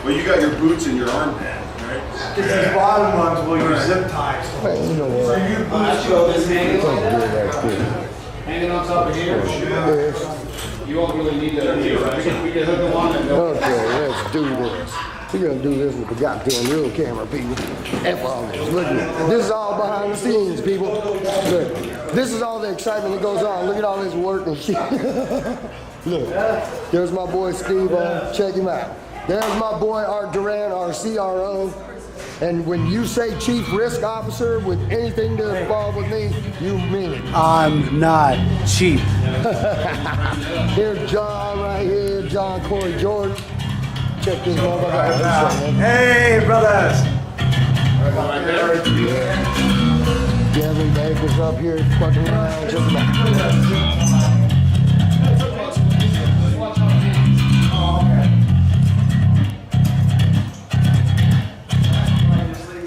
Well, you got your boots and your armband, right? These bottom ones will use zip ties. Man, you know what? So you boots go this hanging Let's on do that quick. Hanging on top of here. Yes. You won't really need that. We can hook them on and go. Okay, let's do this. We're gonna do this with the goddamn real camera, people. F all this. Look at it. This is all behind the scenes, people. Look, this is all the excitement that goes on. Look at all this work and shit. Look, there's my boy Steve. Check him out. There's my boy Art Duran, our CRO. And when you say Chief Risk Officer with anything to involve with me, you mean it. I'm not cheap. Here's John right here, John Corey Jordan. Check this motherfucker out. Hey, brothers. Devin Baker's up here fucking around. Check him out.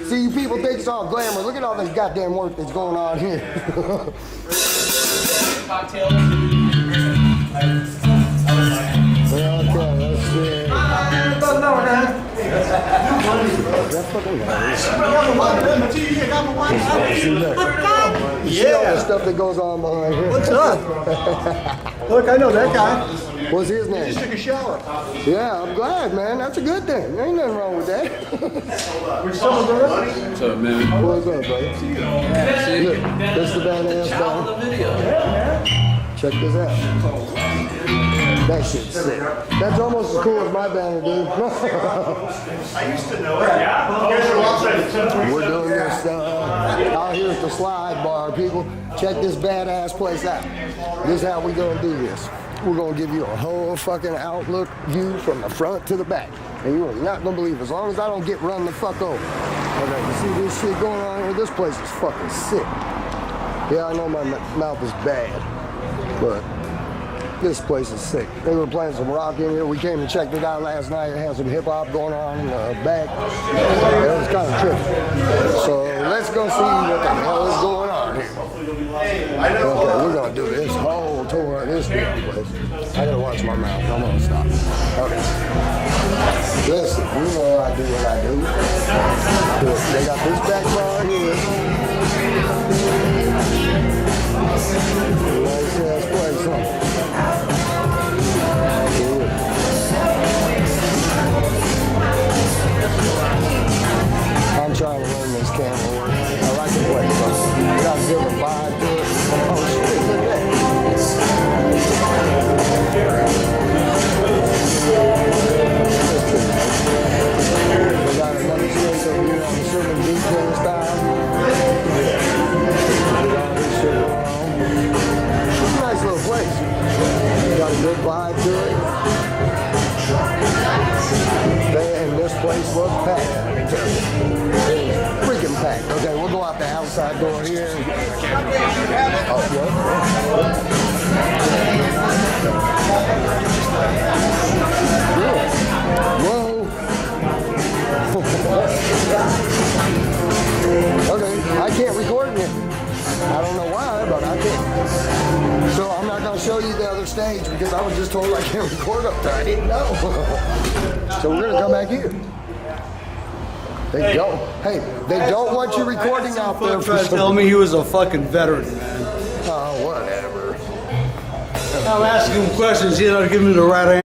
See, you people think it's all glamour. Look at all this goddamn work that's going on here. Okay, let's see. That's fucking nice. You see all the stuff that goes on behind here. What's up? Look, I know that guy. What's his name? Just took a shower. Yeah, I'm glad, man. That's a good thing. There ain't nothing wrong with that. What's up, man? What's up, buddy? Look, this is the badass dog. Check this out. That shit's sick. That's almost as cool as my banner, dude. I used to know it. Yeah. We're doing this out here at the Slide Bar, people. Check this badass place out. This is how we gonna do this. We're gonna give you a whole fucking outlook view from the front to the back. And you are not gonna believe it, as long as I don't get run the fuck over. Okay, you see this shit going on here? This place is fucking sick. Yeah, I know my mouth is bad, but this place is sick. They were playing some rock in here. We came and checked it out last night. It had some hip hop going on in the back. It was kind of trippy. So let's go see what the hell is going on here. Okay, we're gonna do this whole tour of this damn place. I gotta watch my mouth. I'm gonna stop. Okay. Listen, you know I do what I do. Look, they got this back bar here. Nice ass place, huh? I'm trying to learn this camera work. I like the place, though. We got a different vibe to it. Oh, shit, look at that. We got another space over here on the Sherman DJ style. We got this shit around. It's a nice little place. Got a good vibe to it. And this place was packed. Let me tell you. It was freaking packed. Okay, we'll go out the outside door here. Oh, yeah. Whoa. Okay, I can't record it. I don't know why, but I can't. So I'm not going to show you the other stage because I was just told I can't record up there. I didn't know. So we're going to come back here. They don't. Hey, they don't want you recording out there. Trying to tell me he was a fucking veteran, man. Oh, whatever. I'm asking him questions. He don't give me the right answer.